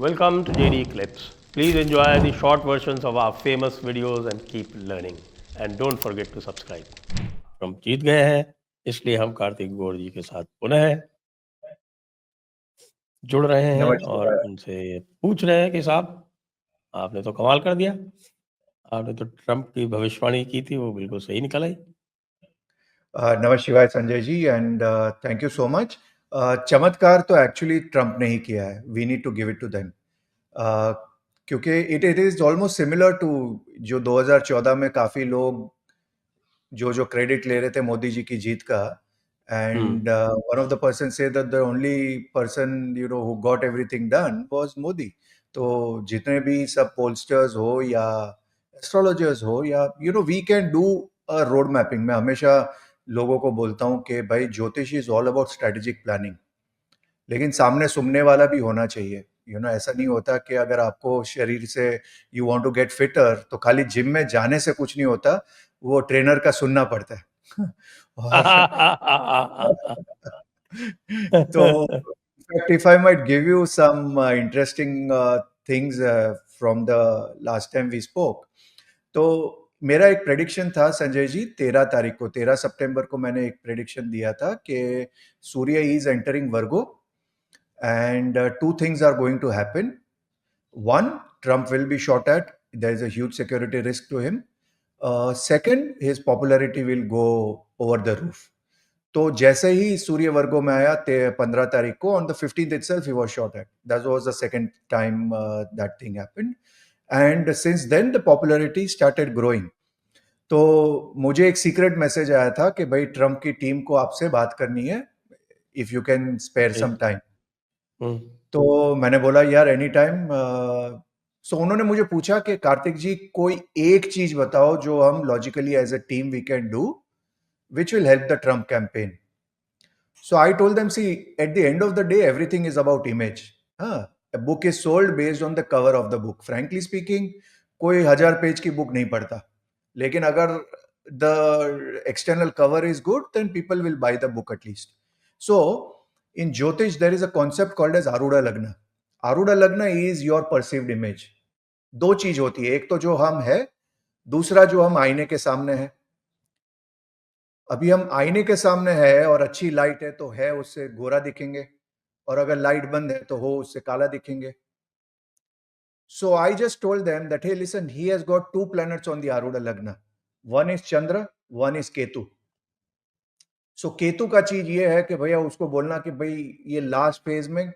Welcome to JD Clips. Please enjoy the short versions of our famous videos and keep learning. And don't forget to subscribe. हम जीत गए हैं, इसलिए हम कार्तिक गौर जी के साथ पुनः जुड़ रहे हैं और नमस्कार। उनसे पूछ रहे हैं कि साहब आपने तो कमाल कर दिया, आपने तो ट्रंप की भविष्यवाणी की थी, वो बिल्कुल सही निकल आई। नमः शिवाय Sanjay ji and thank you so much. चमत्कार तो एक्चुअली ट्रम्प ने ही किया है, we need to give it to them, क्योंकि it it is almost similar to जो 2014 में काफी लोग जो क्रेडिट ले रहे थे मोदी जी की जीत का, and one of the person say that the only person who got everything done was Modi. तो जितने भी सब पोलस्टर्स हो या एस्ट्रोलॉजर्स हो या we can do a road mapping. मैं हमेशा लोगों को बोलता हूँ कि भाई jyotish is all about strategic planning, लेकिन सामने सुनने वाला भी होना चाहिए। ऐसा नहीं होता कि अगर आपको शरीर से you want to get fitter तो खाली जिम में जाने से कुछ नहीं होता, वो ट्रेनर का सुनना पड़ता है। तो if I might give you some interesting things from the last time we spoke, तो मेरा एक प्रेडिक्शन था संजय जी, 13 तारीख को, 13 सितंबर को मैंने एक प्रेडिक्शन दिया था कि Surya is entering Virgo and two things are going to happen. One, Trump will be shot at. There is a huge security risk to him. Second, his popularity will go over the roof. तो जैसे ही सूर्य वर्गो में आया 15 तारीख को, on the 15th itself he was shot at. That was the second time that thing happened. And since then the popularity started growing. तो मुझे एक secret message आया था कि भाई ट्रम्प की टीम को आपसे बात करनी है, if you can spare some time. तो मैंने बोला यार एनी टाइम। सो उन्होंने मुझे पूछा कि कार्तिक जी कोई एक चीज बताओ जो हम logically as a team we can do which will help the Trump campaign. So I told them, see at the end of the day everything is about image. हाँ, a book is sold based on the cover of the book. Frankly speaking, कोई 1000 page की book नहीं पढ़ता, लेकिन अगर the external cover is good, then people will buy the book at least. So in Jyotish, there is a concept called as Aruda Lagna. Aruda Lagna is your perceived image. दो चीज होती है, एक तो जो हम है, दूसरा जो हम आईने के सामने है। अभी हम आईने के सामने है और अच्छी लाइट है तो है उससे गोरा दिखेंगे, और अगर लाइट बंद है तो हो उससे काला दिखेंगे। So I just told them that, hey, listen, he has got two planets on the Aruda Lagna. One is Chandra, one is Ketu. So Ketu का चीज ये है कि भैया उसको बोलना कि भाई ये लास्ट फेज में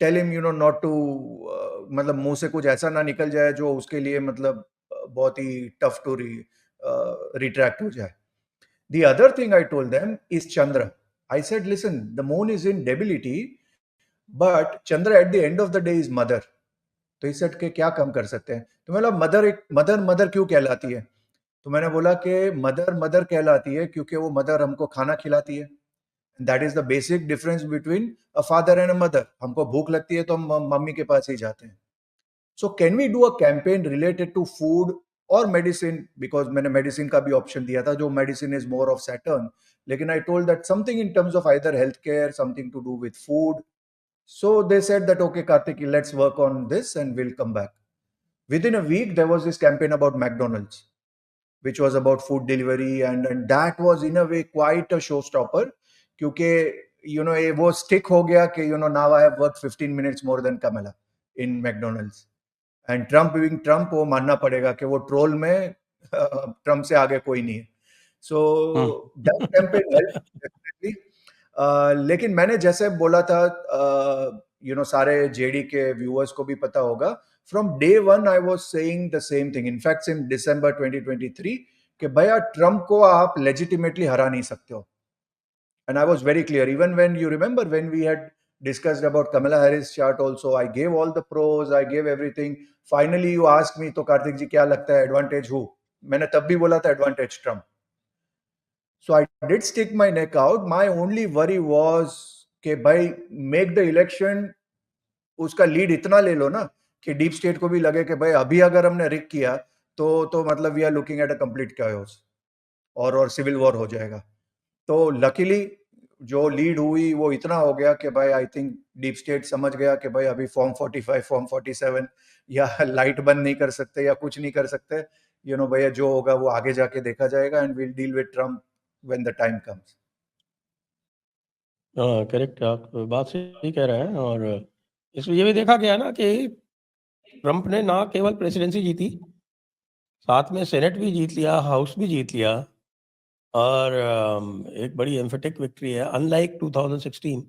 टेल हिम नॉट टू, मतलब मुंह से कुछ ऐसा ना निकल जाए जो उसके लिए मतलब बहुत ही टफ टू रिट्रैक्ट हो जाए। The other thing I told them is Chandra. I said, listen, the moon is in debility, but Chandra at the end of the day is mother. तो इस सेट के क्या कम कर सकते हैं। तो मैं बोला मदर, एक मदर मदर क्यों कहलाती है। तो मैंने बोला कि मदर मदर कहलाती है क्योंकि वो मदर हमको खाना खिलाती है। That is the basic difference between a father and a mother. हमको भूख लगती है तो हम मम्मी के पास ही जाते हैं। So can we do a campaign related to food और मेडिसिन, बिकॉज मैंने मेडिसिन का भी ऑप्शन दिया था, जो medicine is more of Saturn, लेकिन I told that something in terms of either health care, something to do with food. So they said that, okay, Karthik, let's work on this and we'll come back. Within a week, there was this campaign about McDonald's, which was about food delivery, and that was in a way quite a showstopper. क्योंकि ये वो stick हो गया कि now I have worked 15 minutes more than Kamala in McDonald's. And Trump being Trump, वो मानना पड़ेगा कि वो ट्रोल में ट्रम्प से आगे कोई नहीं है। So that campaign helped definitely. लेकिन मैंने जैसे बोला था, सारे जेडी के व्यूअर्स को भी पता होगा, from day one I was saying the same thing. In fact in December 2023 कि भैया ट्रम्प को आप लेजिटिमेटली हरा नहीं सकते हो। And I was very clear, even when you remember when we had discussed about Kamala Harris chart also, I gave all the pros, I gave everything. Finally you asked me, तो कार्तिक जी क्या लगता है advantage who? मैंने तब भी बोला था advantage Trump. So I did stick my neck out. My only worry was कि भाई make the election, उसका लीड इतना ले लो ना कि डीप स्टेट को भी लगे कि भाई अभी अगर हमने रिक किया तो मतलब we are looking at a complete chaos और सिविल वॉर हो जाएगा। तो लकीली जो लीड हुई वो इतना हो गया कि भाई आई थिंक डीप स्टेट समझ गया कि भाई अभी फॉर्म 45 फॉर्म 47 या लाइट बंद नहीं कर सकते या कुछ नहीं कर सकते, भैया जो होगा वो आगे जाके देखा जाएगा and will deal with Trump when the time comes. हाँ, करेक्ट, आप बात सही कह रहे हैं। और इसमें ये भी देखा गया ना कि ट्रम्प ने ना केवल प्रेसिडेंसी जीती, साथ में सेनेट भी जीत लिया, हाउस भी जीत लिया। और एक बड़ी एम्फेटिक विक्ट्री है, अनलाइक 2016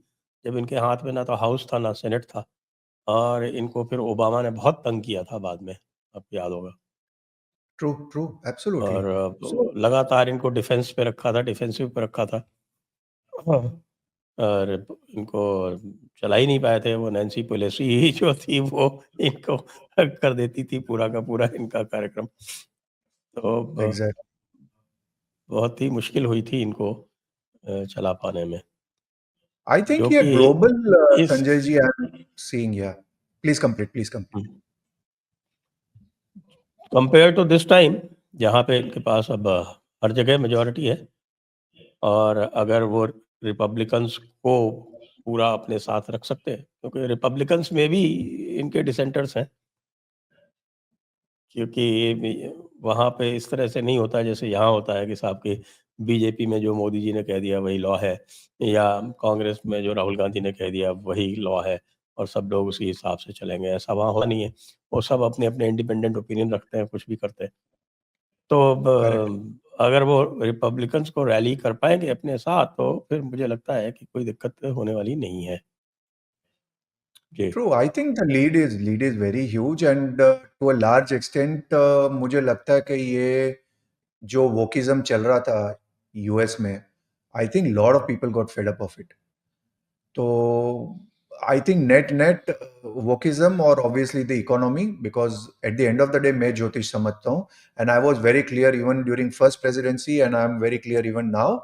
जब इनके हाथ में ना तो हाउस था ना सेनेट था, और इनको फिर ओबामा ने बहुत तंग किया था बाद में, आपको याद होगा। True true absolutely. और सो लगातार इनको डिफेंस पे रखा था, डिफेंसिव पे रखा था। हाँ। और इनको चला ही नहीं पाए थे। वो नैन्सी पेलोसी ही जो थी वो इनको कर देती थी पूरा का पूरा इनका कार्यक्रम। तो एग्जैक्ट, बहुत ही मुश्किल हुई थी इनको चला पाने में, आई जो थिंक ये कि ग्लोबल, इस Sanjay ji, I am seeing, या please complete, please complete. Compare to this time, जहाँ पे इनके पास अब हर जगह मेजोरिटी है, और अगर वो रिपब्लिकन्स को पूरा अपने साथ रख सकते हैं, क्योंकि रिपब्लिकन्स में भी इनके डिसेंटर्स हैं, क्योंकि वहाँ पे इस तरह से नहीं होता जैसे यहाँ होता है कि साहब कि बीजेपी में जो मोदी जी ने कह दिया वही लॉ है, या कांग्रेस में जो राहुल गांधी ने कह दिया वही लॉ है, और सब लोग उसी हिसाब से चलेंगे। ऐसा वहाँ होता नहीं है। वो सब अपने अपने इंडिपेंडेंट ओपिनियन रखते हैं, कुछ भी करते हैं। तो अब करेक्ट। अगर वो रिपब्लिकन्स को रैली कर पाएंगे अपने साथ, तो फिर मुझे लगता है कि कोई दिक्कत होने वाली नहीं है। जी। True, I think the lead is very huge and to a large extent मुझे लगता है कि ये जो वोकिज्म चल रहा था यूएस में, I think lot of people got fed up of it. तो I think net net wokism और obviously the economy, because at the end of the day मैं ज्योतिष समझता हूँ and I was very clear even during first presidency and I am very clear even now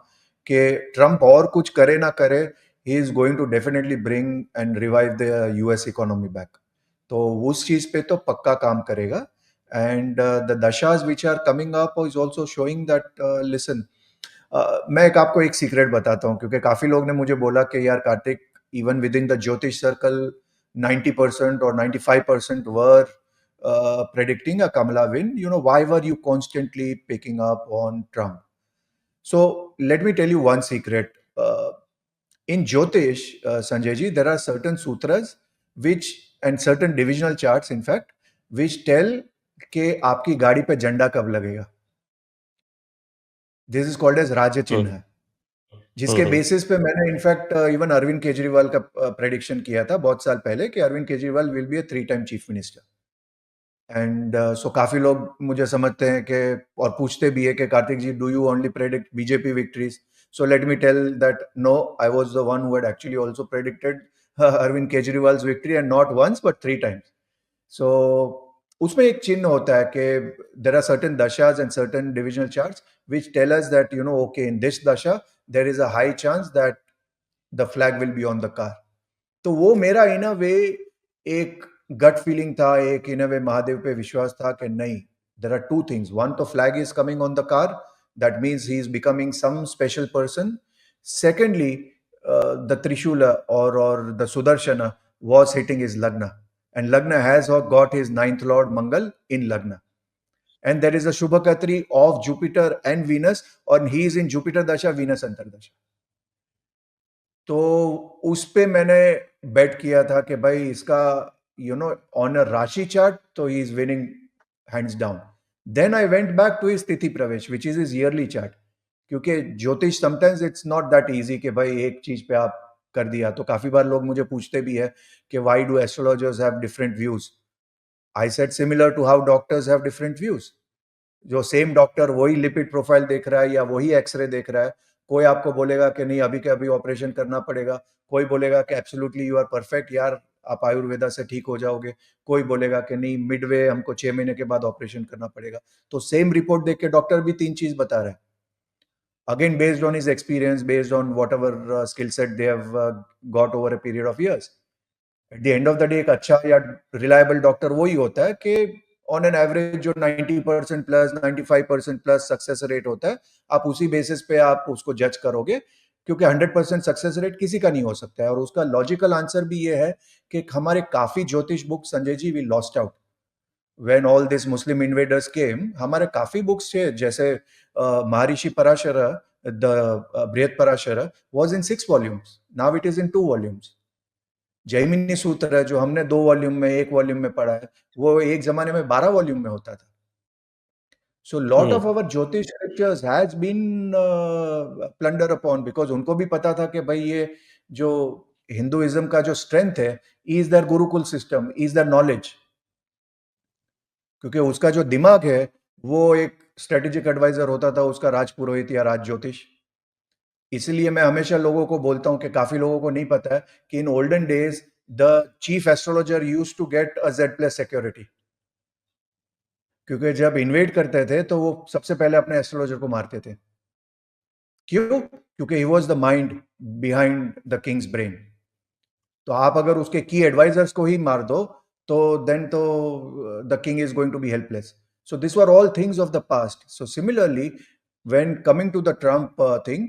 कि Trump और कुछ करे ना करे, he is going to definitely bring and revive the US economy back. तो उस चीज पे तो पक्का काम करेगा and the dashas which are coming up is also showing that, listen, मैं आपको एक सीक्रेट बताता हूँ, क्योंकि काफी लोग ने मुझे बोला कि यार Kartik, even with in the ज्योतिष circle 90% or 95% were predicting a Kamala win. Why were you constantly picking up on Trump? So let me tell you one secret. In Jyotish, Sanjay ji, there are certain sutras which, and certain divisional charts, in fact, which tell कि आपकी गाड़ी पे झंडा कब लगेगा. This is called as Raja hmm Chinha. जिसके हम्म basis पे मैंने इनफैक्ट इवन अरविंद केजरीवाल का प्रेडिक्शन किया था बहुत साल पहले कि Arvind Kejriwal will be a 3 time chief minister. And so काफी लोग मुझे समझते हैं कि और पूछते भी है कि Kartik ji, do you only predict BJP victories? So let me tell that no, I was the one who had actually also predicted Arvind Kejriwal's victory, and not once but 3 times. So उसमें एक चिन्ह होता है कि there are certain dashas and certain divisional charts which tell us that, okay, in this dasha there is a high chance that the flag will be on the car. तो वो मेरा इन अ वे एक गट फीलिंग था, एक इन अ वे महादेव पे विश्वास था कि नहीं, there are two things, one तो flag is coming on the car, that means he is becoming some special person. Secondly, the trishul or the sudarshana was hitting his lagna, and lagna has got his ninth lord mangal in lagna, and there is a Shubhakatri of Jupiter and Venus, और he is in Jupiter dasha, Venus अंतर दशा। तो उस पे मैंने बेट किया था कि भाई इसका ऑन अ राशि चार्ट तो he is winning hands down. Then I went back to his tithi pravesh which is his yearly chart, क्योंकि jyotish sometimes it's not that easy कि भाई एक चीज पे आप कर दिया। तो काफी बार लोग मुझे पूछते भी है कि why do astrologers have different views? I said similar to how doctors have different views. जो सेम डॉक्टर वही लिपिड प्रोफाइल देख रहा है या वही एक्सरे देख रहा है, कोई आपको बोलेगा कि नहीं अभी के अभी ऑपरेशन करना पड़ेगा, कोई बोलेगा कि एब्सोल्युटली यू आर परफेक्ट यार, आप आयुर्वेदा से ठीक हो जाओगे, कोई बोलेगा कि नहीं मिडवे हमको 6 महीने के बाद ऑपरेशन करना पड़ेगा। तो सेम रिपोर्ट देख के डॉक्टर भी 3 चीज बता रहा है, again based on his experience, based on what ever skill set they have got over a period of years. Eight the end of the day एक अच्छा या रिलायबल डॉक्टर वही होता है कि ऑन एन एवरेज जो 90% प्लस 95% प्लस सक्सेस रेट होता है, आप उसी बेसिस पे आप उसको जज करोगे। क्योंकि 100% सक्सेस रेट किसी का नहीं हो सकता है। और उसका लॉजिकल आंसर भी ये है कि हमारे काफ़ी ज्योतिष book Sanjay ji we lost out when all this Muslim invaders came. हमारे काफ़ी बुक्स थे, जैसे Maharshi Parashar, the Brihat Parashar was in 6 volumes, now it is in 2 volumes. Jaimini Sutra है जो हमने 2 वॉल्यूम में, 1 वॉल्यूम में पढ़ा है, वो एक ज़माने में 12 वॉल्यूम में होता था। So lot of our Jyotish scriptures has been plundered upon, because उनको भी पता था कि भाई ये जो हिंदुइज्म का जो स्ट्रेंथ है is their Gurukul system, is their knowledge, क्योंकि उसका जो दिमाग है वो एक स्ट्रेटेजिक एडवाइजर होता था उसका राज पुरोहित या राज ज्योतिष। इसलिए मैं हमेशा लोगों को बोलता हूं कि काफी लोगों को नहीं पता है कि in olden days the chief astrologer used to get a Z+ security, क्योंकि जब इन्वेड करते थे तो वो सबसे पहले अपने एस्ट्रोलॉजर को मारते थे। क्यों? क्योंकि he was the mind behind the Kings brain. तो आप अगर उसके की एडवाइजर्स को ही मार दो तो देन तो the king is going to be helpless. So this were all things of the past. So similarly when coming to the Trump thing,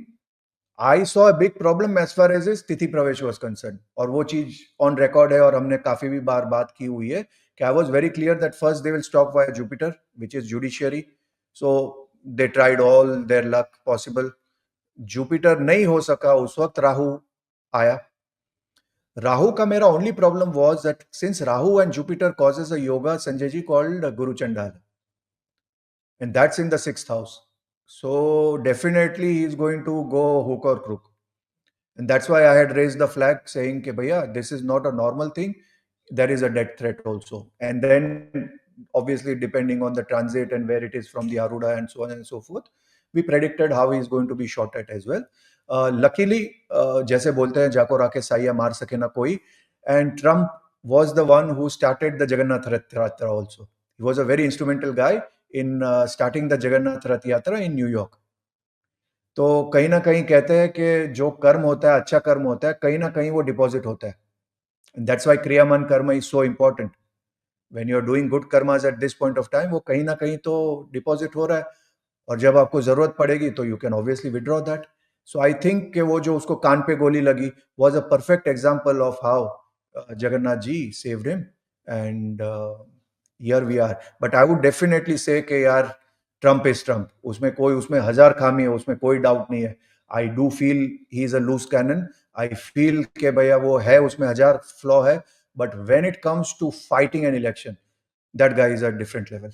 I saw a big problem as far as is tithi pravesh was concern. और वो चीज on record है और हमने काफी भी बार बात की हुई है कि I was very clear that first they will stop via Jupiter which is judiciary. So they tried all their luck possible, Jupiter नहीं हो सका, उस वक्त राहु आया। राहु का मेरा only problem was that since Rahu and Jupiter causes a yoga Sanjay ji called Guru Chandal, and that's in the 6th house, so definitely he is going to go hook or crook. And that's why I had raised the flag saying कि भैया this is not a normal thing, there is a death threat also. And then obviously depending on the transit and where it is from the Aruda and so on and so forth, we predicted how he is going to be shot at as well. Luckily जैसे बोलते हैं जाको राके साइया मार सके ना कोई, and Trump was the one who started the Jagannath Rath Yatra also. He was a very instrumental guy in starting the Jagannath Rath Yatra in New York. तो कहीं ना कहीं कहते हैं कि जो कर्म होता है, अच्छा कर्म होता है, कहीं ना कहीं वो डिपॉजिट होता है। That's why kriyaman karma is so important. When you are doing good karmas at this point of time, वो कहीं ना कहीं तो डिपॉजिट हो रहा है, और जब आपको जरूरत पड़ेगी तो you can obviously withdraw that. So I think कि वो जो उसको कान पे गोली लगी was a perfect example of how Jagannath ji saved him, and here we are. But I would definitely say कि यार ट्रम्प इज ट्रम्प, उसमें कोई, उसमें हजार खामी है, उसमें कोई डाउट नहीं है। I do feel he is a loose cannon, I feel कि भैया वो है, उसमें हजार फ्लॉ है, but when it comes to fighting an election, that guy is a different level.